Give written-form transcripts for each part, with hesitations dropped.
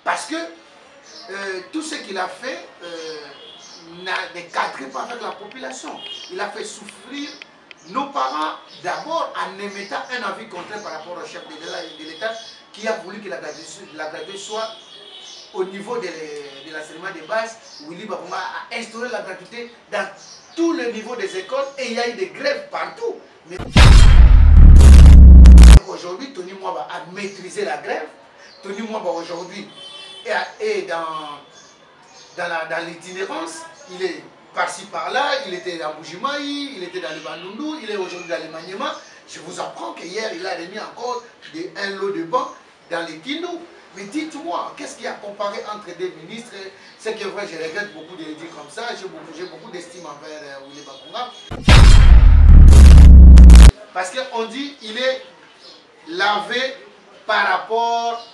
Parce que tout ce qu'il a fait ne cadre pas avec la population. Il a fait souffrir nos parents d'abord en émettant un avis contraire par rapport au chef de l'État qui a voulu que la gratuité soit au niveau de l'enseignement de base. Willy Bakounga a instauré la gratuité dans tous les niveaux des écoles et il y a eu des grèves partout. Mais aujourd'hui, Tony Mwaba a maîtrisé la grève. Tony Mwaba aujourd'hui est dans l'itinérance. Il est par-ci par-là, il était dans Bujimaï, il était dans le Bandundu, il est aujourd'hui dans le Maniema. Je vous apprends qu'hier, il a remis encore un lot de bancs dans les Kindu. Mais dites-moi, qu'est-ce qu'il y a comparé entre deux ministres? C'est que vrai, je regrette beaucoup de le dire comme ça. J'ai beaucoup d'estime envers Willy Bakounga. Parce qu'on dit qu'il est lavé par rapport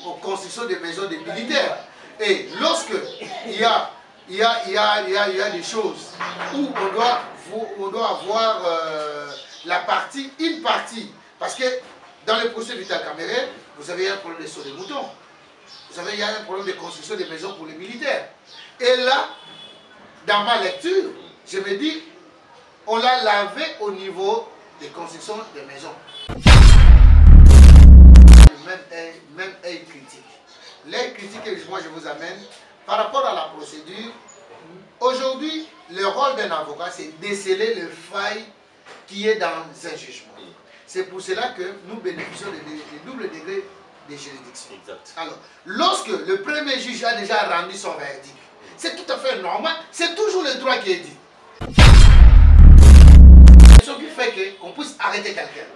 aux constructions des maisons des militaires. Et lorsque il y a des choses où on doit avoir une partie, parce que dans le procès Vital Kamerhe, vous avez un problème de saut de moutons, vous savez, il y a un problème de construction des maisons pour les militaires. Et là, dans ma lecture, je me dis, on l'a lavé au niveau des constructions des maisons. Même œil critique. L'œil critique que moi je vous amène, par rapport à la procédure, aujourd'hui, le rôle d'un avocat, c'est déceler le faille qui est dans un jugement. C'est pour cela que nous bénéficions de double degré de juridiction. Exact. Alors, lorsque le premier juge a déjà rendu son verdict, c'est tout à fait normal, c'est toujours le droit qui est dit. C'est ce qui fait qu'on puisse arrêter quelqu'un.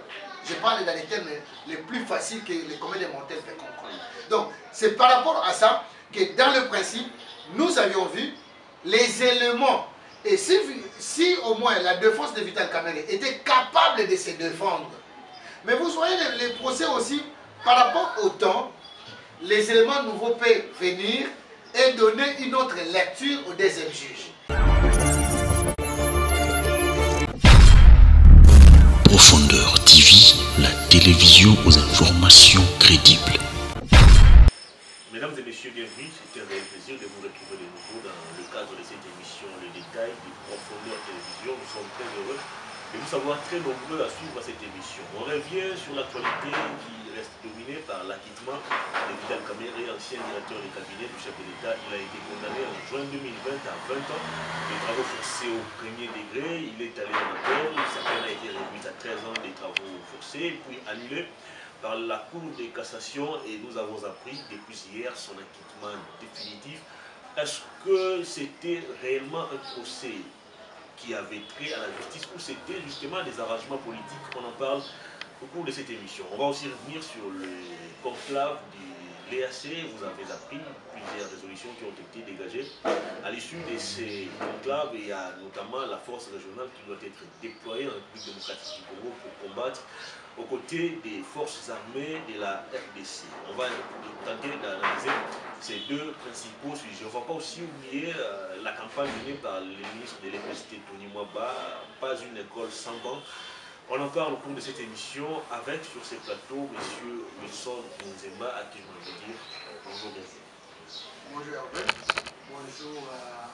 Je parle dans les termes les plus faciles que les comédiens mortels peuvent comprendre. Donc, c'est par rapport à ça que dans le principe, nous avions vu les éléments. Et si au moins la défense de Vital Kamerhe était capable de se défendre, mais vous voyez les procès aussi, par rapport au temps, les éléments nouveaux peuvent venir et donner une autre lecture au deuxième juge. Profondeur TV, la télévision aux informations crédibles. Mesdames et messieurs, bienvenue. C'est un réel plaisir de vous retrouver de nouveau dans le cadre de cette émission, le détail de Profondeur Télévision. Nous sommes très heureux de vous savoir très nombreux à suivre cette émission. On revient sur l'actualité qui reste dominée par l'acquittement de Vital Kamerhe, ancien directeur du cabinet du chef de l'État. Il a été condamné en juin 2020 à 20 ans de travaux forcés au premier degré. Il est allé en appel. Certains a été réduit à 13 ans de travaux forcés, puis annulé par la Cour de cassation, et nous avons appris depuis hier son acquittement définitif. Est-ce que c'était réellement un procès qui avait trait à la justice ou c'était justement des arrangements politiques? On en parle au cours de cette émission. On va aussi revenir sur le conclave du l'EAC. Vous avez appris plusieurs résolutions qui ont été dégagées à l'issue de ces conclaves. Il y a notamment la force régionale qui doit être déployée en République démocratique du Congo pour combattre aux côtés des forces armées de la RDC. On va tenter d'analyser ces deux principaux sujets. On ne va pas aussi oublier la campagne menée par le ministre de l'Université Tony Mwaba, pas une école sans banc. On en parle au cours de cette émission avec sur ces plateaux M. Wilson Nzemba, à qui je voudrais dire bonjour. Bonjour Hervé, bonjour à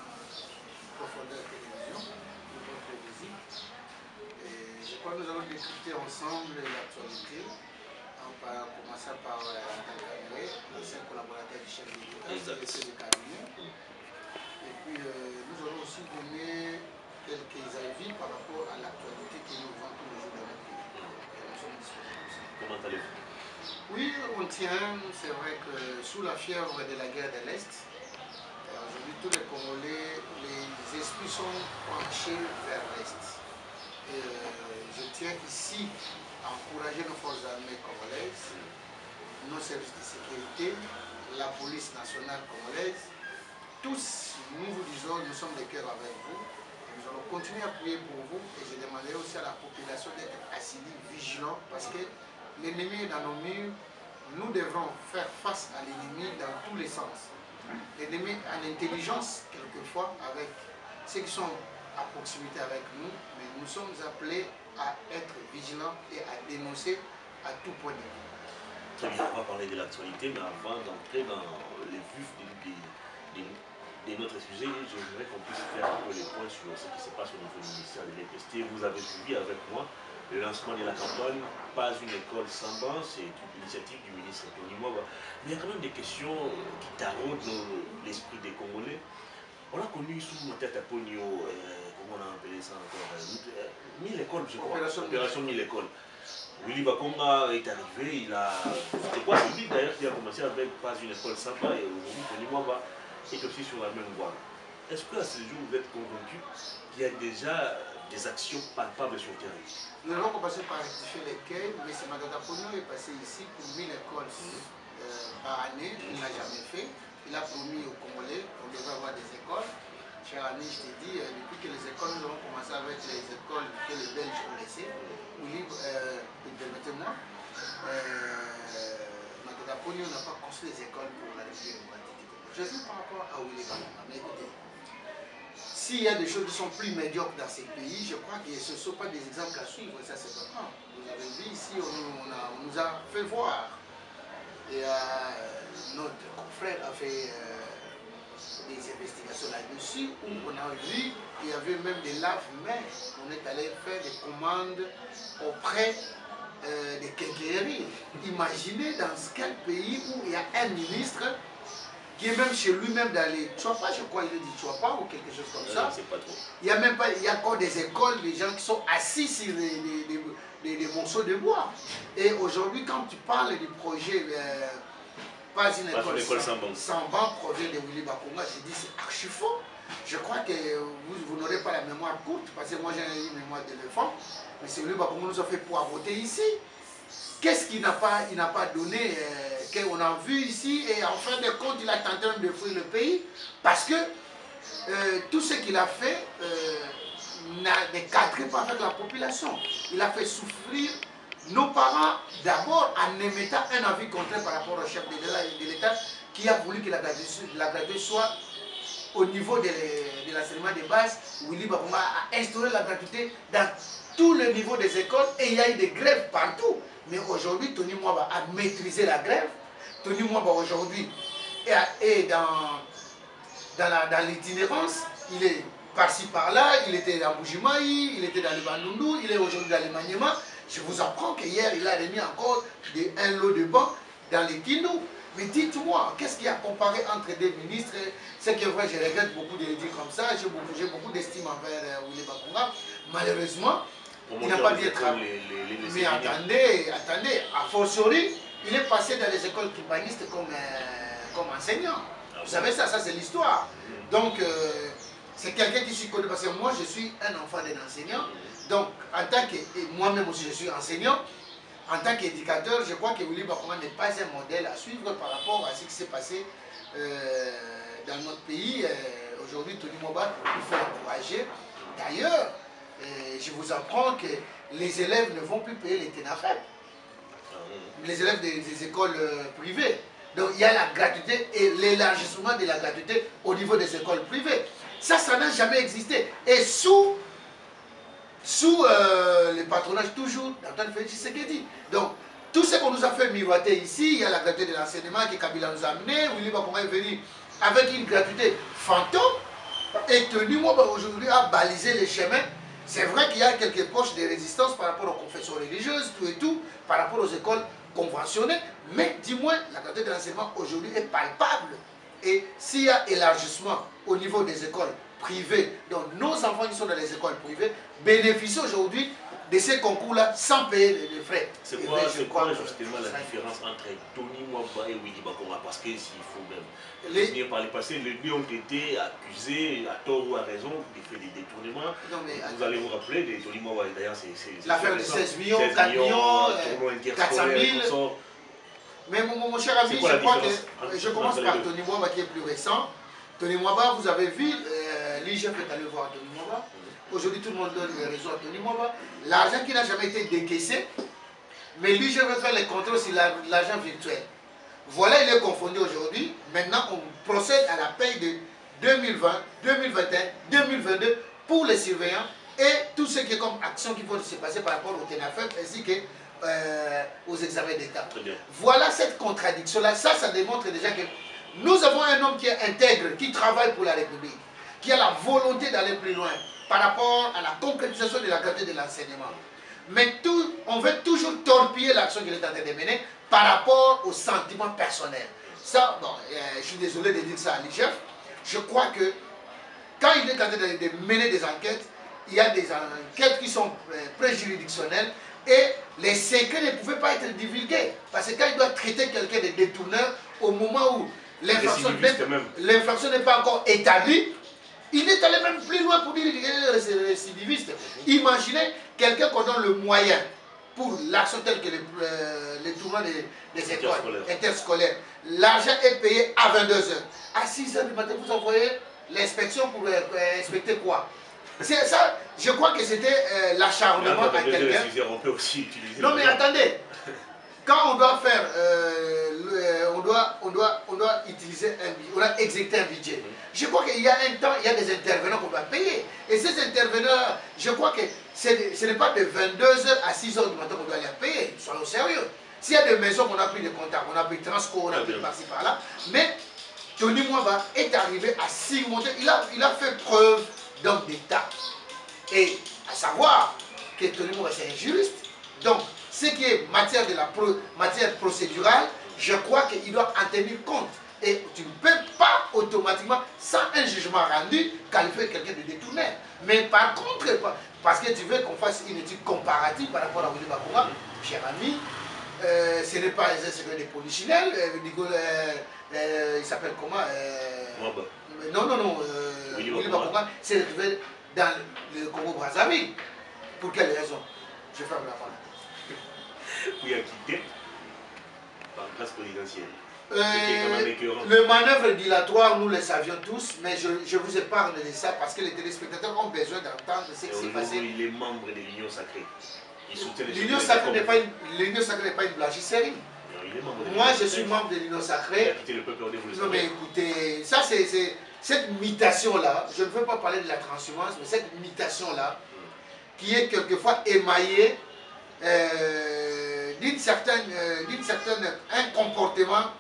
Profondeur Télévision, pour votre visite. Je crois que nous allons discuter ensemble l'actualité, en commençant par Vital Kamerhe, l'ancien collaborateur du chef de l'État, du cabinet. Et puis nous allons aussi donner quelques avis par rapport à l'actualité qui nous vend tous les jours dans le pays. Nous sommes disponibles. Comment allez-vous? Oui, on tient. C'est vrai que sous la fièvre de la guerre de l'Est, aujourd'hui tous les Congolais, les esprits sont penchés vers l'Est. Je tiens ici à encourager nos forces armées congolaises, nos services de sécurité, la police nationale congolaise. Tous, nous vous disons, nous sommes de cœur avec vous. Nous allons continuer à prier pour vous et je demanderai aussi à la population d'être assidue, vigilant, parce que l'ennemi est dans nos murs. Nous devrons faire face à l'ennemi dans tous les sens. L'ennemi a l'intelligence quelquefois avec ceux qui sont à proximité avec nous, mais nous sommes appelés à être vigilants et à dénoncer à tout point de vue. très bien, on va parler de l'actualité, mais avant d'entrer dans les vifs de notre sujet, j'aimerais qu'on puisse faire un peu les points sur ce qui se passe au niveau du ministère de l'EPST. Vous avez suivi avec moi le lancement de la campagne Pas une école sans banc, c'est une initiative du ministre Tony Mwaba. Mais il y a quand même des questions qui taraudent l'esprit des Congolais. On a connu sous notre tête à Pogno, comment on a appelé ça encore, 1000 écoles, je crois, opération 1000 écoles. Willy Bakonga est arrivé, il a... C'était quoi, c'est lui d'ailleurs qui a commencé avec Pas une école sans banc, et aujourd'hui Tony Mwaba est aussi sur la même voie. Est-ce qu'à ce jour vous êtes convaincu qu'il y a déjà des actions palpables sur le terrain? Nous allons commencer par rectifier lesquels, mais c'est Magada Pogno est passé ici pour 1000 écoles par année, il n'a jamais fait. Il a promis aux Congolais qu'on devrait avoir des écoles. Cher ami, je t'ai dit, depuis que les écoles, nous avons commencé avec les écoles que les Belges ont laissées, permettez-moi, Magada Pogno n'a pas construit les écoles pour la République démocratique. Je dis par rapport à Willy Bakonga, mais écoutez, s'il y a des choses qui sont plus médiocres dans ces pays, je crois que ce ne sont pas des exemples à suivre, ça c'est pas grave. Vous avez vu ici, on nous a fait voir. Et notre confrère a fait des investigations là-dessus où on a vu qu'il y avait même des lave-mains. On est allé faire des commandes auprès des quincailleries. Imaginez dans quel pays où il y a un ministre qui est même chez lui-même dans les Tchouapa, je crois il dit Tchouapa ou quelque chose comme ça. Pas trop. Il y a même pas, il y a encore des écoles, des gens qui sont assis sur des morceaux de bois. Et aujourd'hui, quand tu parles du projet Pas une école sans banc, projet de Willy Bakonga, je dis c'est archi faux. Je crois que vous n'aurez pas la mémoire courte, parce que moi j'ai une mémoire d'éléphant, mais c'est Willy Bakonga nous a fait poireauter ici. Qu'est-ce qu'il n'a pas donné, qu'on a vu ici, et en fin de compte, il a tenté de détruire le pays, parce que tout ce qu'il a fait ne cadrait pas avec la population. Il a fait souffrir nos parents, d'abord en émettant un avis contraire par rapport au chef de l'État, qui a voulu que la gratuité soit au niveau de l'enseignement de base. Willy Bakonga a instauré la gratuité dans tous les niveaux des écoles, et il y a eu des grèves partout. Mais aujourd'hui, Tony Mwaba a maîtrisé la grève. Tony Mwaba aujourd'hui est dans l'itinérance. Il est par-ci par-là, il était dans Bujimaï, il était dans le Bandundu, il est aujourd'hui dans le Maniema. Je vous apprends qu'hier, il a remis encore un lot de bancs dans les Kinous. Mais dites-moi, qu'est-ce qu'il y a comparé entre des ministres? C'est que vrai, je regrette beaucoup de le dire comme ça. J'ai beaucoup d'estime envers Willy Bakonga. Malheureusement, il n'a pas bien travaillé. Mais attendez, a fortiori, il est passé dans les écoles kibanistes comme enseignant. Vous savez ça c'est l'histoire. Donc, c'est quelqu'un qui s'y connaît, parce que moi, je suis un enfant d'un enseignant. Donc, en tant que, moi-même aussi, je suis enseignant. En tant qu'éducateur, je crois que Willy Bakonga n'est pas un modèle à suivre par rapport à ce qui s'est passé dans notre pays. Aujourd'hui, Tony Mwaba, il faut encourager. D'ailleurs, je vous apprends que les élèves ne vont plus payer les TENAFEP. Les élèves des écoles privées. Donc, il y a la gratuité et l'élargissement de la gratuité au niveau des écoles privées. Ça n'a jamais existé. Et sous le patronage toujours d'Antoine Félix Tshisekedi. Donc, tout ce qu'on nous a fait miroiter ici, il y a la gratuité de l'enseignement que Kabila nous a amené, Willy Bakonga est venu avec une gratuité fantôme, et Tony Mwaba aujourd'hui a balisé les chemins. C'est vrai qu'il y a quelques poches de résistance par rapport aux confessions religieuses, tout et tout, par rapport aux écoles conventionnées, mais dis-moi, la gratuité de l'enseignement aujourd'hui est palpable. Et s'il y a élargissement au niveau des écoles privées, donc nos enfants qui sont dans les écoles privées bénéficient aujourd'hui de ces concours-là sans payer les frais. C'est quoi justement la différence entre Tony Mwaba et Willy Bakonga? Parce que s'il faut même par le passé, les deux ont été accusés, à tort ou à raison, de faire des détournements. Vous allez vous rappeler de Tony Mwaba, d'ailleurs c'est l'affaire de 16 millions, 4 millions, 400 000. Mais mon cher ami, je crois que je commence par Tony Mwaba qui est plus récent. Tony Mwaba, vous avez vu, l'IGF est allé voir Tony Mwaba. Aujourd'hui, tout le monde donne raison à Tony Mwaba. L'argent qui n'a jamais été décaissé, mais lui, je veux faire les contrôles sur l'argent virtuel. Voilà, il est confondu aujourd'hui. Maintenant, on procède à la paye de 2020, 2021, 2022 pour les surveillants et tout ce qui est comme action qui vont se passer par rapport au TENAFEP ainsi que aux examens d'État. Voilà cette contradiction-là. Ça démontre déjà que nous avons un homme qui est intègre, qui travaille pour la République, qui a la volonté d'aller plus loin par rapport à la concrétisation de la qualité de l'enseignement. Mais on veut toujours torpiller l'action qu'il est en train de mener par rapport aux sentiments personnels. Ça, bon, je suis désolé de dire ça à l'IGF. Je crois que quand il est en train de mener des enquêtes, il y a des enquêtes qui sont préjuridictionnelles et les secrets ne pouvaient pas être divulgués. Parce que quand il doit traiter quelqu'un de détourneur, au moment où l'infraction n'est pas encore établie, il est allé même plus loin pour dire qu'il est récidiviste. Imaginez quelqu'un qu'on donne le moyen pour l'action telle que les tournois des écoles interscolaires. L'argent est payé à 22 h. À 6 h du matin, vous envoyez l'inspection pour inspecter quoi? C'est ça, je crois que c'était l'acharnement à quelqu'un. Non mais attendez, quand on doit faire, on doit utiliser on doit exécuter un budget. Je crois qu'il y a un temps, il y a des intervenants qu'on doit payer. Et ces intervenants, je crois que ce n'est pas de 22 h à 6 h du matin qu'on doit les payer. Soyons sérieux. S'il y a des maisons qu'on a pris des contacts, on a pris Transco, on a pris par-ci par-là, mais Tony Mwaba est arrivé à surmonter, il a fait preuve d'homme d'État. Et à savoir que Tony Mwaba c'est un juriste. Donc, ce qui est matière procédurale, je crois qu'il doit en tenir compte. Et tu ne peux pas automatiquement, sans un jugement rendu, qualifier quelqu'un de détourné. Mais par contre, parce que tu veux qu'on fasse une étude comparative par rapport à Willy Bakoura, cher ami, ce n'est pas un secret de polichinelle, il s'appelle comment Non, Willy Bakoura s'est retrouvé dans le Congo-Brazzaville. Pour quelle raison? Je ferme la parole. Oui, a quitté par grâce présidentielle. Le manœuvre dilatoire, nous le savions tous, mais je vous épargne de ça parce que les téléspectateurs ont besoin d'entendre ce qui s'est passé. Il est membre de l'Union Sacrée. L'Union Sacrée n'est pas une blanchisserie. Moi, je suis membre de l'Union Sacrée. Non, mais écoutez, ça c'est cette mutation-là. Je ne veux pas parler de la transhumance, mais cette mutation-là, qui est quelquefois émaillée un comportement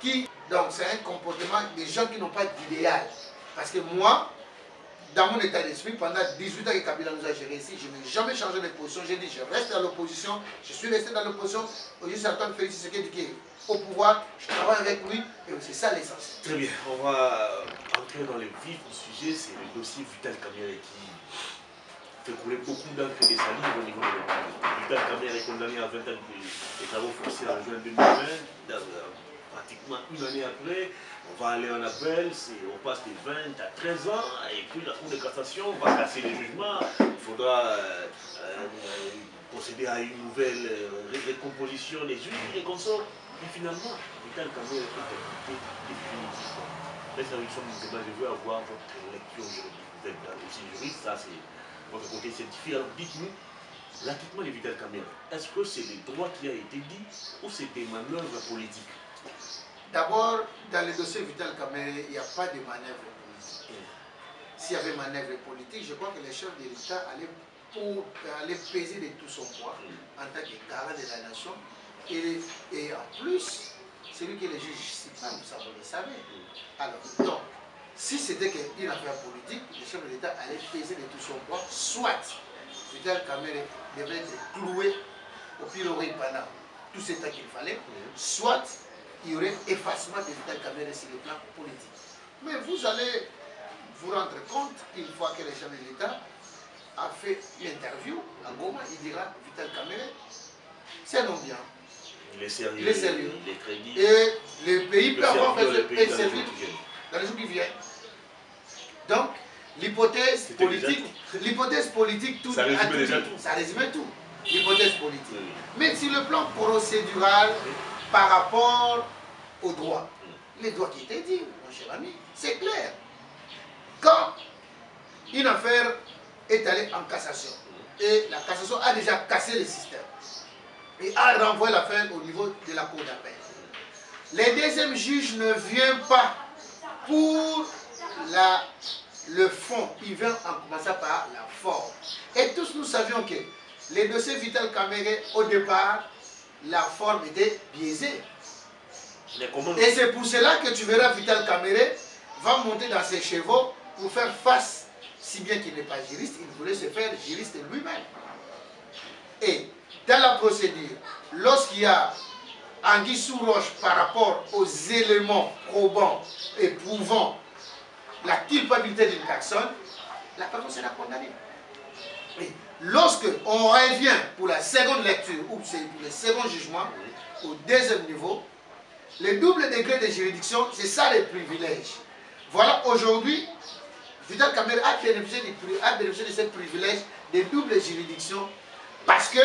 qui, donc c'est un comportement des gens qui n'ont pas d'idéal. Parce que moi, dans mon état d'esprit, pendant 18 ans que Kabila nous a géré ici, je n'ai jamais changé de position. J'ai dit, je reste dans l'opposition, je suis resté dans l'opposition. Aujourd'hui, Antoine Félix Tshisekedi qui est au pouvoir, je travaille avec lui, et c'est ça l'essence. Très bien, on va entrer dans le vif du sujet, c'est le dossier Vital Kamerhe qui fait couler beaucoup d'encre et des salives au niveau de l'État. Vital Kamerhe est condamné à 20 ans de travaux forcés en juin 2020, pratiquement une année après. On va aller en appel, on passe de 20 à 13 ans, et puis la Cour de cassation va casser les jugements. Il faudra procéder à une nouvelle recomposition des juges et consorts. Et finalement, Vital Kamerhe est acquitté définitivement. Mais ça, je veux avoir votre lecture juridique. Vous êtes aussi juriste, ça c'est votre côté scientifique. Alors dites-nous, l'acquittement de Vital Kamerhe, est-ce que c'est le droit qui a été dit ou c'est des manœuvres politiques? D'abord, dans le dossier Vital Kamerhe, il n'y a pas de manœuvre politique. S'il y avait manœuvre politique, je crois que les chefs de l'État allaient peser de tout son poids en tant que garant de la nation. Et en plus, c'est lui qui est le juge suprême, ça vous le savez. Alors, donc, si c'était une affaire politique, les chefs de l'État allaient peser de tout son poids, soit Vital Kamerhe devait être cloué au pilori pendant tout ce temps qu'il fallait, soit il y aurait effacement de Vital Kamerhe sur le plan politique. Mais vous allez vous rendre compte, une fois que le chef de l'État a fait une interview à Goma, il dira Vital Kamerhe, c'est un homme bien. Il est sérieux, il est crédible. Et le pays peut avoir besoin de servir dans les jours qui viennent. Donc, l'hypothèse politique, tout, ça résumait tout. L'hypothèse politique. Oui. Mais sur le plan procédural, par rapport au droit, les droits qui étaient dit, mon cher ami, c'est clair. Quand une affaire est allée en cassation, et la cassation a déjà cassé le système, et a renvoyé l'affaire au niveau de la cour d'appel, le deuxième juge ne vient pas pour le fond, il vient en commençant par la forme. Et tous nous savions que les dossiers Vital Kamere, au départ, la forme était biaisée. Et c'est pour cela que tu verras Vital Kamere va monter dans ses chevaux pour faire face, si bien qu'il n'est pas juriste, il voulait se faire juriste lui-même. Et dans la procédure, lorsqu'il y a anguille sous roche par rapport aux éléments probants et prouvant la culpabilité d'une personne, la personne sera condamnée. Et lorsque on revient pour la seconde lecture ou pour le second jugement, au deuxième niveau, le double degré de juridiction, c'est ça les privilèges. Voilà, aujourd'hui, Vital Kamere a bénéficié de ce privilège de double juridiction parce que,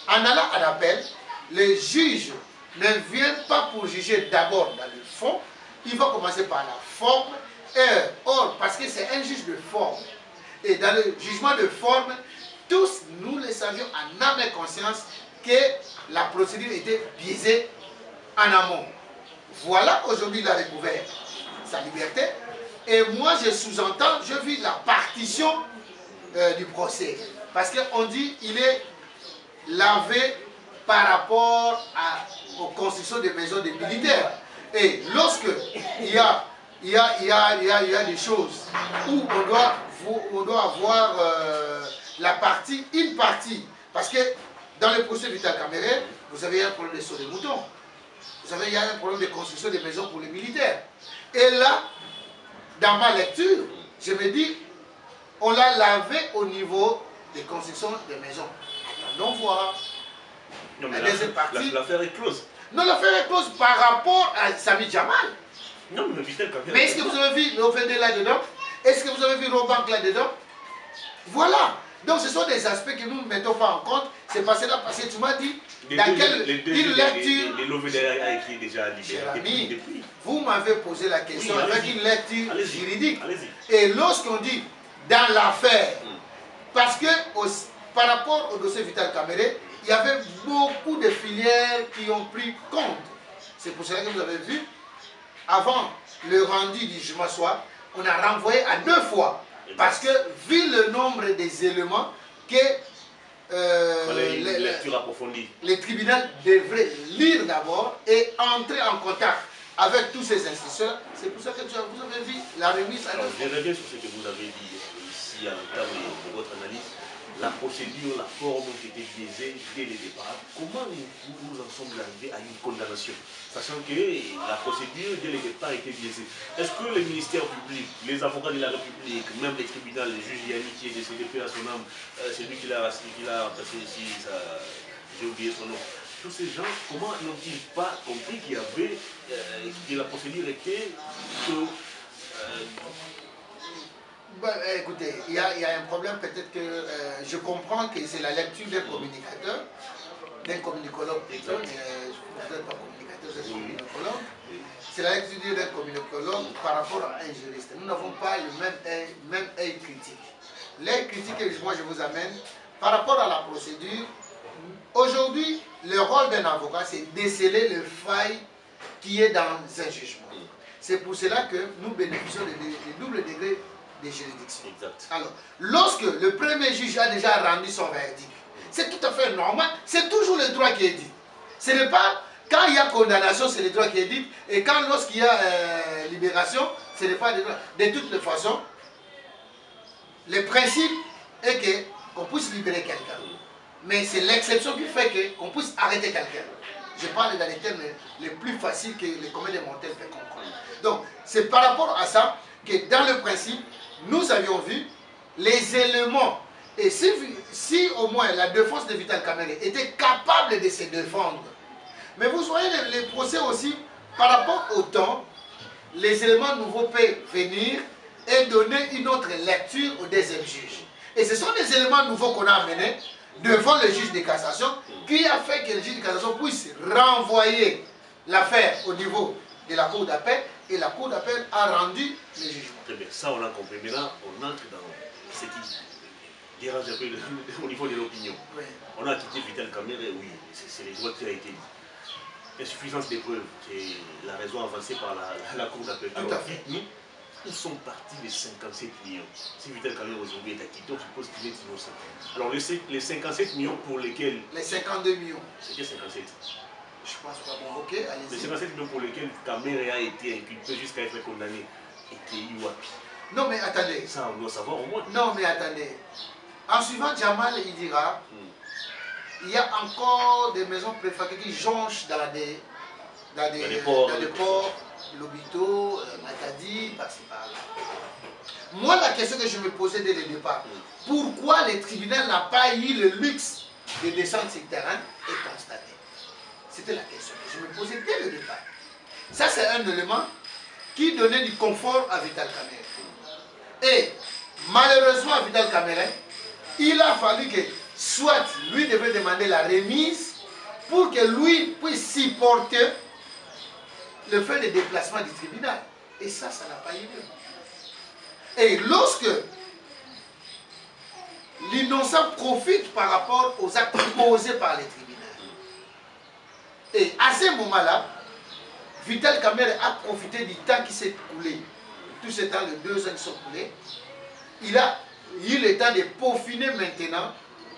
en allant à l'appel, les juges ne viennent pas pour juger d'abord dans le fond, il va commencer par la forme. Or, parce que c'est un juge de forme, et dans le jugement de forme, tous nous le savions en âme et conscience que la procédure était biaisée en amont. Voilà, aujourd'hui il a découvert sa liberté, et moi je sous-entends, je vis la partition du procès, parce qu'on dit qu'il est lavé par rapport aux constructions des maisons des militaires. Et lorsque il y a des choses où on doit avoir une partie, parce que dans le procès Vital Kamere, vous avez un problème de saut des moutons, vous savez, il y a un problème de construction des maisons pour les militaires. Et là, dans ma lecture, je me dis, on l'a lavé au niveau des constructions des maisons. Attendons voir. Non, mais l'affaire est close. Non, l'affaire est close par rapport à Sami Jamal. Non, mais Vital Kamere. Mais est-ce que vous avez vu l'OVD là-dedans? Est-ce que vous avez vu Robank là-dedans? Voilà. Donc ce sont des aspects que nous ne mettons pas en compte. C'est parce que tu m'as dit dans quelle lecture. L'OVD a été déjà libéré depuis. Vous m'avez posé la question avec une lecture juridique. Et lorsqu'on dit dans l'affaire, parce que par rapport au dossier Vital Kamere, il y avait beaucoup de filières qui ont pris compte. C'est pour cela que vous avez vu, avant le rendu du jugement soir, on a renvoyé à 2 fois. Parce que, vu le nombre des éléments que les tribunaux devraient lire d'abord et entrer en contact avec tous ces institutions, c'est pour ça que vous avez vu la remise à 2 fois. Je reviens sur ce que vous avez dit ici en termes de votre analyse. La procédure, la forme ont été biaisées dès le départ. Comment nous en sommes arrivés à une condamnation, sachant que la procédure dès le départ a été biaisée? Est-ce que le ministère public, les avocats de la République, même les tribunaux, le juge Yannick qui est décédé à son âme, c'est lui qui l'a passé ici, j'ai oublié son nom. Tous ces gens, comment n'ont-ils pas compris qu'il y avait, que la procédure était écoutez, il y a un problème, peut-être que je comprends que c'est la lecture d'un communicateur, d'un communicologue plutôt, mais je ne suis pas communicateur, c'est communicologue. C'est la lecture d'un communicologue par rapport à un juriste. Nous n'avons pas le même œil critique. L'œil critique que moi je vous amène, par rapport à la procédure, aujourd'hui, le rôle d'un avocat, c'est déceler le faille qui est dans un jugement. C'est pour cela que nous bénéficions des doubles degrés de juridiction. Exact. Alors, lorsque le premier juge a déjà rendu son verdict, c'est tout à fait normal, c'est toujours le droit qui est dit. Ce n'est pas, quand il y a condamnation, c'est le droit qui est dit, et quand lorsqu'il y a libération, ce n'est pas le droit. De toutes les façons, le principe est qu'on puisse libérer quelqu'un. Mais c'est l'exception qui fait qu'on puisse arrêter quelqu'un. Je parle dans les termes les plus faciles que les communs des mortels peuvent comprendre. Donc, c'est par rapport à ça que dans le principe, nous avions vu les éléments. Et si au moins la défense de Vital Kamere était capable de se défendre. Mais vous voyez les procès aussi, par rapport au temps, les éléments nouveaux peuvent venir et donner une autre lecture au deuxième juge. Et ce sont des éléments nouveaux qu'on a amenés devant le juge de cassation qui a fait que le juge de cassation puisse renvoyer l'affaire au niveau de la cour d'appel et la cour d'appel a rendu le jugement. Très bien, ça on l'a compris. Maintenant, on entre dans ce qui dérange un peu au niveau de l'opinion. Oui. On a quitté Vital Kamere, oui, c'est le droit qui a été dit. Insuffisance des preuves, c'est la raison avancée par la cour d'appel. Tout à fait. où sont partis les 57 millions? Si Vital Kamerhe aujourd'hui est acquitté, on suppose qu'il est innocent. Alors les 57 millions pour lesquels... Les 52 millions. C'était 57. Je pense pas. Bon, ok, allez-y. Les 57 millions pour lesquels Kamerhe a été inculpé jusqu'à être condamné étaient Iwapi. Non, mais attendez. Ça, on doit savoir au moins. Non, mais attendez. En suivant Jamal, il dira il y a encore des maisons préfacées qui jonchent dans des ports, Lobito, Matadi, par-ci par-là. Moi, la question que je me posais dès le départ, pourquoi le tribunal n'a pas eu le luxe de descendre sur le terrain et constater? C'était la question que je me posais dès le départ. Ça, c'est un élément qui donnait du confort à Vital Kamerhe. Et malheureusement, à Vital Kamerhe, il a fallu que soit lui devait demander la remise pour que lui puisse supporter le fait de déplacement du tribunal. Et ça n'a pas eu lieu. Et lorsque l'innocent profite par rapport aux actes posés par les tribunaux, et à ce moment-là, Vital Kamerhe a profité du temps qui s'est écoulé. Tout ce temps, les 2 ans qui sont écoulés, il a eu le temps de peaufiner maintenant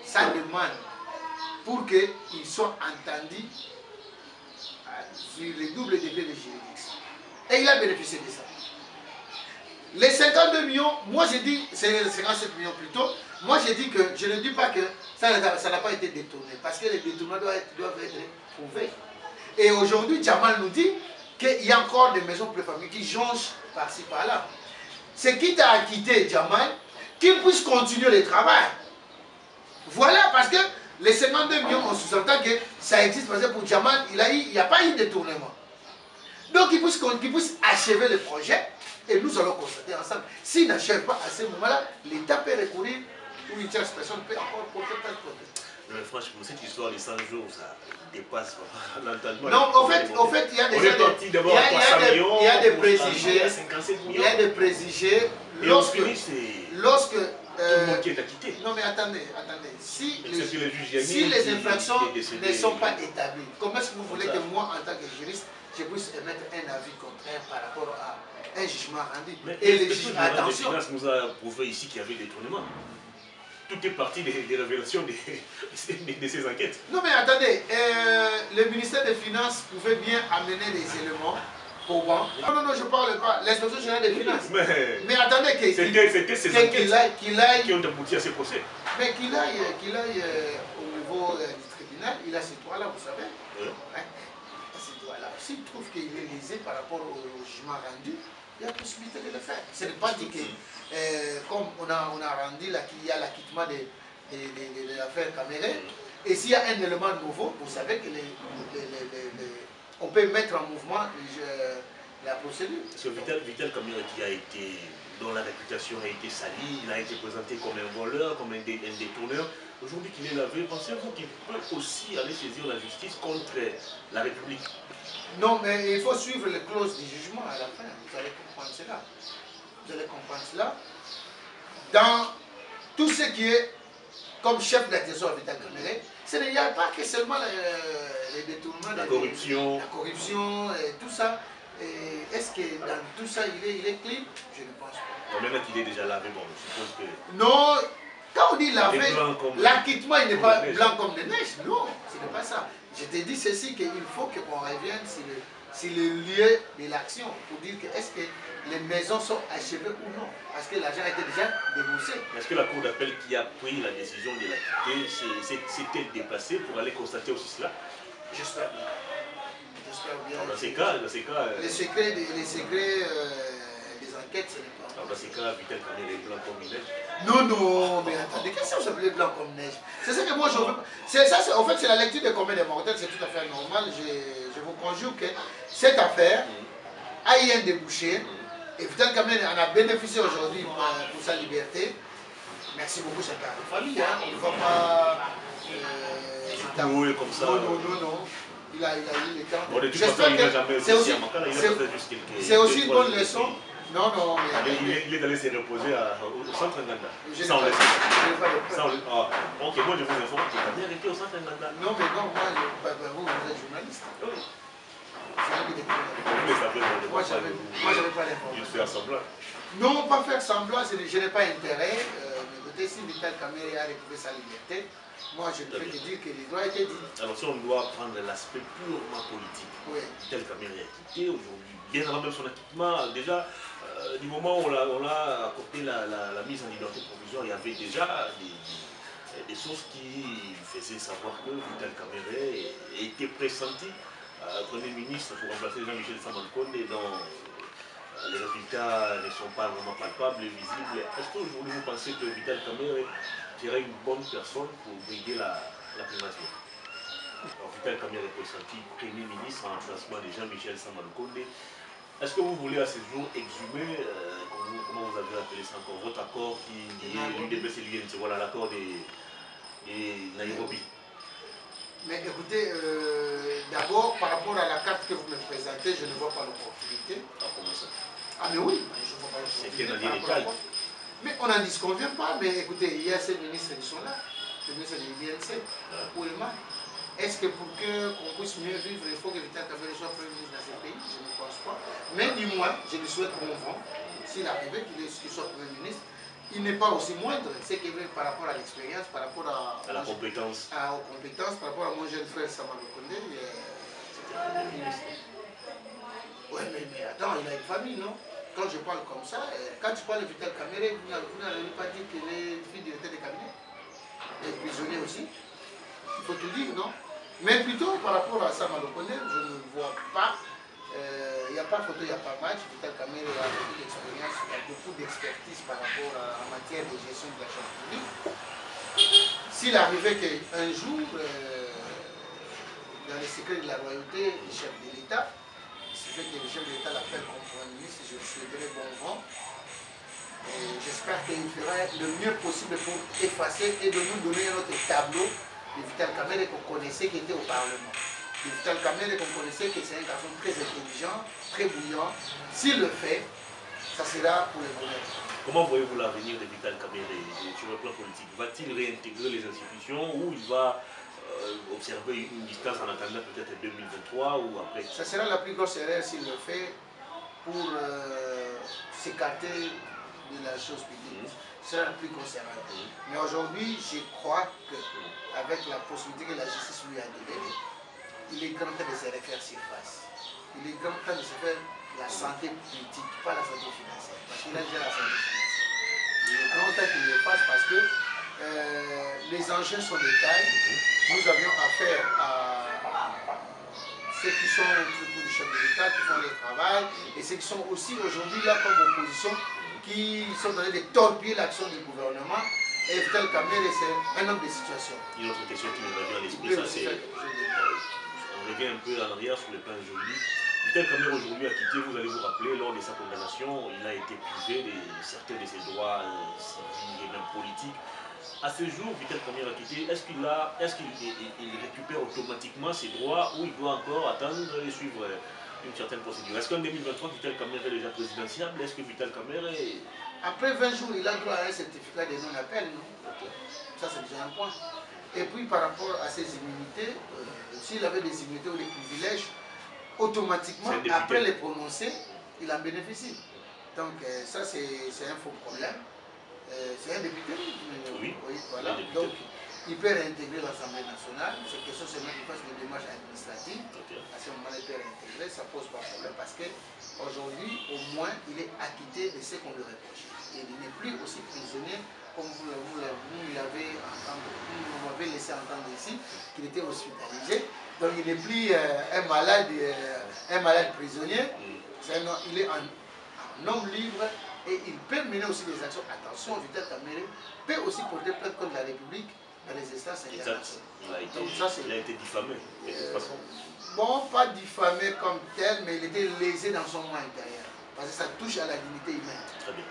sa demande pour qu'il soit entendu sur les doubles degrés de juridiction. Et il a bénéficié de ça. Les 52 millions, moi j'ai dit, c'est les 57 millions plutôt, moi j'ai dit que, je ne dis pas que ça n'a pas été détourné, parce que les détournements doivent être prouvés. Et aujourd'hui, Jamal nous dit qu'il y a encore des maisons préfamiliales qui jonchent par-ci par-là. C'est qui t'a acquitté, Jamal, qu'il puisse continuer le travail. Voilà, parce que les 52 millions, on sous-entend que ça existe, parce que pour Jamal, il n'y a pas eu de détournement. Donc, qu'il puisse achever le projet, et nous allons constater ensemble. S'il n'achève pas à ce moment-là, l'État peut recourir, ou une tierce personne peut encore porter plainte contre lui. Mais franchement, cette histoire des 100 jours, ça dépasse l'entendement. Non, au fait, il y a déjà des préjugés. Il y a des préjugés. Lorsque tout le monde qui est acquitté. Non, mais attendez. Si les infractions ne sont pas établies, comment est-ce que vous voulez que moi, en tant que juriste, je puisse émettre un avis contraire par rapport à un jugement rendu? Et les juges, attention. Le nous a prouvé ici qu'il y avait des détournements. Tout est parti des révélations de ces enquêtes. Non, mais attendez, le ministère des Finances pouvait bien amener des éléments au banc. Non, je ne parle pas. L'inspection générale des Finances. Mais attendez, c'était ces enquêtes qui ont abouti à ces procès. Mais qu'il aille au niveau du tribunal, il a ces droits-là, vous savez. Hein? Ces droits-là. S'il trouve qu'il est lésé par rapport au jugement rendu, il y a possibilité de le faire. Ce n'est pas dit que, comme on a rendu là, qu'il y a l'acquittement de l'affaire Kamerhe, et s'il y a un élément nouveau, vous savez que on peut mettre en mouvement la procédure. Parce que Vital Kamerhe, dont la réputation a été salie, il a été présenté comme un voleur, comme un détourneur. Aujourd'hui qu'il est lavé, pensez-vous qu'il peut aussi aller saisir la justice contre la République? Non, mais il faut suivre les clauses du jugement à la fin. Vous allez comprendre cela. Vous allez comprendre cela. Dans tout ce qui est comme chef de la trésor Vital Kamerhe, il n'y a pas que seulement les détournements, la corruption et tout ça. Est-ce que dans tout ça, il est clean? Je ne pense pas. Maintenant qu'il est déjà lavé, bon, je suppose que... Non, quand on dit lavé, l'acquittement, il n'est pas blanc comme de neige. Non, ce n'est pas ça. Je te dis ceci, qu'il faut qu'on revienne sur le lieu de l'action pour dire que est-ce que les maisons sont achevées ou non. Parce que l'argent était déjà déboursé. Est-ce que la Cour d'appel qui a pris la décision de l'acquitter s'est-elle déplacée pour aller constater aussi cela? J'espère bien. Dans ces cas, les secrets des enquêtes, ce n'est pas. Dans ces cas, Vital Kamerhe est blanc comme neige. Non, mais attendez, qu'est-ce que ça s'appelle blanc comme neige? C'est ça que moi je veux. En fait, c'est la lecture des communs des mortels, c'est tout à fait normal. Je vous conjure que cette affaire a eu un débouché. Et Vital Kamerhe en a bénéficié aujourd'hui pour sa liberté. Merci beaucoup, c'est un père de famille. Hein. On ne va pas. Oui, comme ça. Non. Il a eu le temps. Bon, de toute façon, il n'a jamais réussi à c'est aussi une bonne leçon. Non. Il est allé se reposer au centre Nganda. Ok, moi je vous informe qu'il n'a bien arrêté au centre Nganda. Non, mais non, moi, vous êtes journaliste. Oui. Moi, je n'avais pas l'information. Faire semblant. Non, pas faire semblant, je n'ai pas intérêt. Mais écoutez, si Vital Kamerhe a retrouvé sa liberté, moi je ne peux que dire que les droits étaient dit. Alors si on doit prendre l'aspect purement politique, Oui. Vital Kamerhe a quitté aujourd'hui, bien avant même son acquittement, déjà, du moment où on a accordé la mise en liberté provisoire, il y avait déjà des sources qui faisaient savoir que Vital Kamerhe était pressenti Premier ministre pour remplacer Jean-Michel Samalukonde dont les résultats ne sont pas vraiment palpables et visibles. Est-ce qu'aujourd'hui vous pensez que Vital Kamerhe serait une bonne personne pour briguer la primature? Alors Vital Kamerhe est pressenti Premier ministre en remplacement de Jean-Michel Samalukonde. Est-ce que vous voulez à ce jour exhumer, comment vous avez appelé ça encore, votre accord qui est l'UDPS et l'UNC, voilà l'accord des Nairobi? Mais écoutez, d'abord, par rapport à la carte que vous me présentez, je ne vois pas l'opportunité. Ah, comment ça? Ah, mais oui, je ne vois pas l'opportunité. Mais on n'en disconvient pas. Mais écoutez, il y a ces ministres qui sont là, les ministres de l'INC, ou le MAC. Est-ce que pour qu'on puisse mieux vivre, il faut que Vital Kamerhe soit Premier ministre dans ce pays? Je ne pense pas. Mais du moins, je lui souhaite bon vent. S'il arrivait qu'il soit Premier ministre, il n'est pas aussi moindre. C'est qu'il veut par rapport à l'expérience, par rapport à la compétence. Aux compétences, par rapport à mon jeune frère Samalukonde, c'était Premier ministre. Oui, mais attends, il a une famille, non? Quand je parle comme ça, quand tu parles de Vital Kamerhe, vous n'avez pas dit qu'il est fils du directeur de cabinet? Il est prisonnier aussi. Il faut tout dire, non? Mais plutôt par rapport à Samalukonde, je ne vois pas. Il n'y a pas photo, il n'y a pas match. Vital Kamerhe a beaucoup d'expérience, il a beaucoup d'expertise par rapport en matière de gestion de la chose publique. S'il arrivait qu'un jour, dans les secrets de la royauté, le chef de l'État, il suffit que le chef de l'État l'appelle comme Premier ministre, je lui souhaiterais bon vent. J'espère qu'il fera le mieux possible pour effacer et de nous donner un autre tableau de Vital Kamerhe qu'on connaissait qui était au Parlement. De Vital Kamerhe qu'on connaissait que c'est un garçon très intelligent, très bouillant. S'il le fait, ça sera pour le bonheur. Comment voyez-vous l'avenir de Vital Kamerhe sur le plan politique? Va-t-il réintégrer les institutions ou il va observer une distance en attendant peut-être 2023 ou après? Ça sera la plus grosse erreur s'il le fait pour s'écarter de la chose publique. Ce sera la plus grosse erreur. Mais aujourd'hui, je crois qu'avec la possibilité que la justice lui a donnée, il est grand temps de se refaire surface. Il est grand temps de se faire la santé politique, pas la santé financière. Parce qu'il a déjà la santé financière. Il est grand temps qu'il le fasse parce que les enjeux sont de taille. Nous avions affaire à ceux qui sont autour du chef de l'État, qui font le travail, et ceux qui sont aussi aujourd'hui là comme opposition, qui sont donnés de torpiller l'action du gouvernement. Et Vital Kamerhe, c'est un homme de situation. Une autre question qui me revient à l'esprit, ça c'est... On revient un peu en arrière sur le plan juridique. Vital Kamerhe aujourd'hui a quitté, vous allez vous rappeler, lors de sa condamnation, il a été privé de certains de ses droits civils et même politiques. À ce jour, Vital Kamerhe a quitté, est-ce qu'il récupère automatiquement ses droits ou il doit encore attendre et suivre une certaine procédure? Est-ce qu'en 2023, Vital Kamerhe est déjà présidentiable? Est-ce que Vital Kamerhe est... Après 20 jours, il a droit à un certificat de non-appel, non? Ça, c'est déjà un point. Et puis, par rapport à ses immunités, s'il avait des immunités ou des privilèges, automatiquement, après les prononcer, il en bénéficie. Donc, ça, c'est un faux problème. C'est un député, oui, voilà. Donc, il peut réintégrer l'Assemblée nationale. C'est question seulement qu'il fasse des démarches administratives. À ce moment-là, il peut réintégrer, ça ne pose pas de problème parce qu'aujourd'hui, au moins, il est acquitté de ce qu'on lui reproche. Et il n'est plus aussi prisonnier comme vous m'avez laissé entendre ici, qu'il était hospitalisé. Donc, il n'est plus un malade prisonnier. Il est un homme libre. Et il peut mener aussi des actions. Attention, Vital Kamerhe peut aussi porter plainte contre la République dans les instances internationales. Il a été diffamé, de toute façon. Bon, pas diffamé comme tel, mais il était lésé dans son moi intérieur. Parce que ça touche à la dignité humaine. Très bien.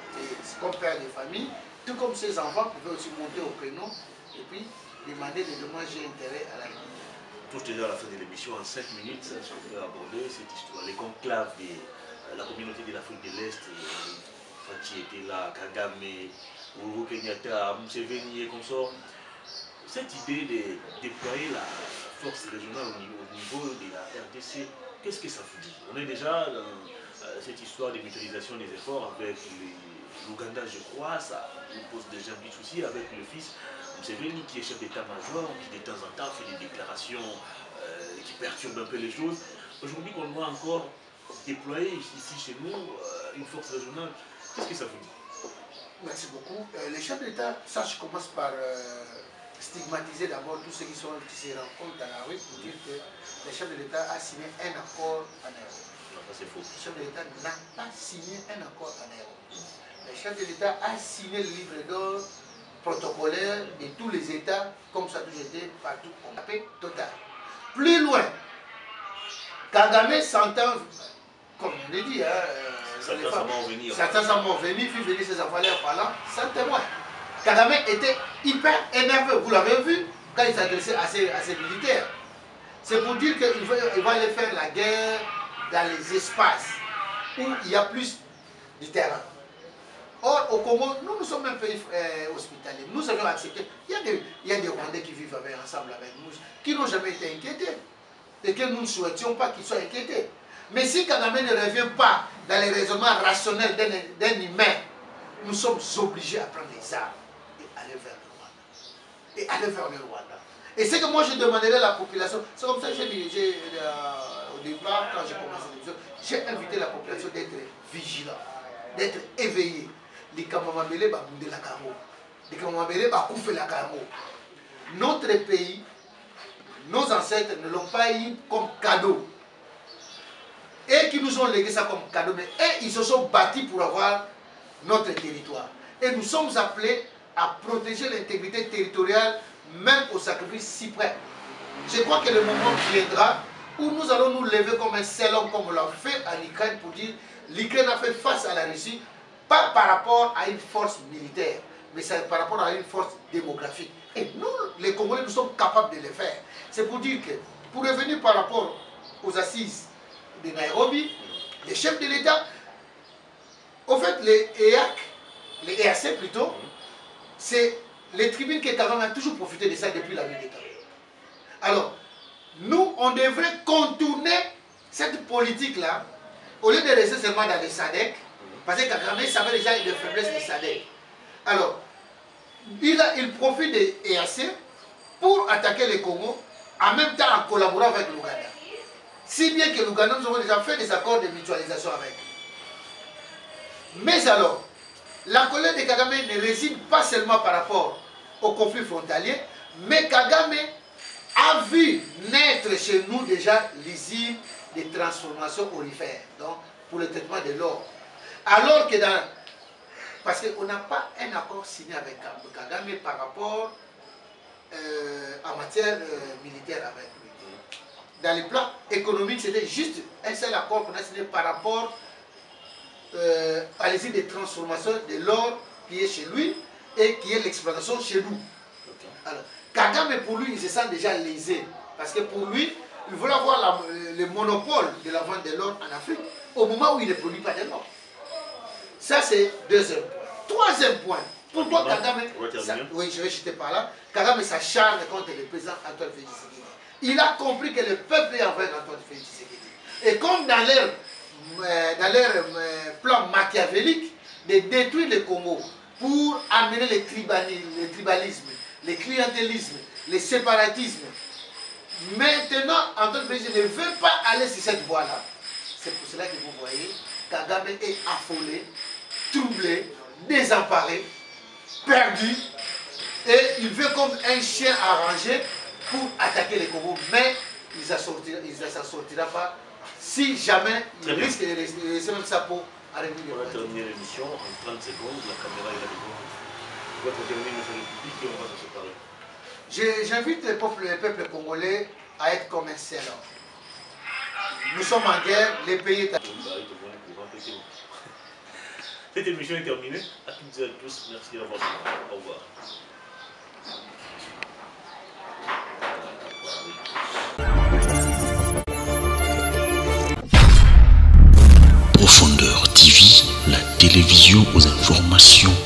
C'est comme père de famille, tout comme ses enfants pouvaient aussi monter au prénom et puis demander des dommages et intérêts à la République. Touche déjà à la fin de l'émission, en 5 minutes, si on peut aborder cette histoire. Les conclaves de la communauté de l'Afrique de l'Est. Qui était là, Kagame, Uhuru Kenyatta, Museveni et consorts. Cette idée de déployer la force régionale au niveau de la RDC, qu'est-ce que ça vous dit? On est déjà dans cette histoire de mutualisation des efforts avec l'Ouganda, je crois, ça nous pose déjà un petit souci avec le fils Museveni qui est chef d'état-major, qui de temps en temps fait des déclarations qui perturbent un peu les choses. Aujourd'hui, qu'on doit encore déployer ici chez nous une force régionale, qu'est-ce que ça vous dit? Merci beaucoup. Les chefs d'État, ça je commence par stigmatiser d'abord tous ceux qui se rencontrent dans la rue pour dire que le chef de l'État a signé un accord en Nairobi. Non, ça c'est faux. Le chef de l'État n'a pas signé un accord en Nairobi. Le chef de l'État a signé le livre d'or protocolaire de tous les États, comme ça a toujours été partout, on appelle total. Plus loin, Kagame s'entend, comme on l'a dit, certains s'en vont venir, puis venir ses enfants en parlant, sans témoin. Kagame était hyper énervé, vous l'avez vu, quand il s'adressait à ses militaires. C'est pour dire qu'il va aller faire la guerre dans les espaces où il y a plus de terrain. Or, au Congo, nous sommes un pays hospitalier. Nous avons accepté. Il y a des Rwandais qui vivent ensemble avec nous, qui n'ont jamais été inquiétés. Et que nous ne souhaitions pas qu'ils soient inquiétés. Mais si Kagame ne revient pas dans les raisonnements rationnels d'un humain, nous sommes obligés à prendre les armes et aller vers le Rwanda. Et aller vers le Rwanda. Et c'est que moi je demanderais à la population, c'est comme ça que j'ai dit au départ, quand j'ai commencé l'émission, j'ai invité la population d'être vigilant, d'être éveillé. Les Kamamabele babounde la Kamo. Les Kamamabele bakoufe la Kamo. Notre pays, nos ancêtres ne l'ont pas eu comme cadeau. Et qui nous ont légué ça comme cadeau, mais ils se sont battus pour avoir notre territoire. Et nous sommes appelés à protéger l'intégrité territoriale, même au sacrifice suprême. Je crois que le moment viendra où nous allons nous lever comme un seul homme, comme on l'a fait en Ukraine, pour dire l'Ukraine a fait face à la Russie, pas par rapport à une force militaire, mais c'est par rapport à une force démographique. Et nous, les Congolais, nous sommes capables de le faire. C'est pour dire que, pour revenir par rapport aux assises de Nairobi, les chefs de l'État, au fait, les EAC plutôt, c'est les tribunes que Kagame a toujours profité de ça depuis la nuit des temps. Alors, nous, on devrait contourner cette politique-là, au lieu de rester seulement dans les SADC, parce que Kagame savait déjà les faiblesses des SADC. Alors, il profite des EAC pour attaquer les Congo, en même temps en collaborant avec l'Ouganda. Si bien que l'Ouganda, nous avons déjà fait des accords de mutualisation avec. Mais alors, la colère de Kagame ne réside pas seulement par rapport au conflit frontalier, mais Kagame a vu naître chez nous déjà l'usine de transformation aurifère, donc pour le traitement de l'or. Alors que dans... Parce qu'on n'a pas un accord signé avec Kagame par rapport en matière militaire avec lui. Dans les plans économiques, c'était juste un seul accord qu'on a signé par rapport à l'usine de transformation de l'or qui est chez lui et qui est l'exploitation chez nous. Alors, Kagame, pour lui, il se sent déjà lésé. Parce que pour lui, il veut avoir le monopole de la vente de l'or en Afrique au moment où il ne produit pas de l'or. Ça, c'est deuxième point. Troisième point. Pourquoi Kagame... Oui, je vais jeter par là. Kagame s'acharne contre le président Antoine Félix Tshisekedi. Il a compris que le peuple est envers Antoine Félix Tshisekedi. Et comme dans leur plan machiavélique de détruire le Congo pour amener le tribalisme, le clientélisme, le séparatisme, maintenant, Antoine Félix ne veut pas aller sur cette voie-là. C'est pour cela que vous voyez, Kagame est affolé, troublé, désemparé, perdu, et il veut comme un chien arrangé pour attaquer les Congo, mais il ne s'en sortira pas si jamais il risque de laisser même sa peau à revenir. On va terminer l'émission en 30 secondes, la caméra est là devant. On va terminer notre République et on va se séparer. J'invite le peuple congolais à être comme un seul homme. Nous sommes en guerre, les pays est à... Cette émission est terminée. À toutes et à tous, merci d'avoir suivi. Au revoir. Profondeur TV, la télévision aux informations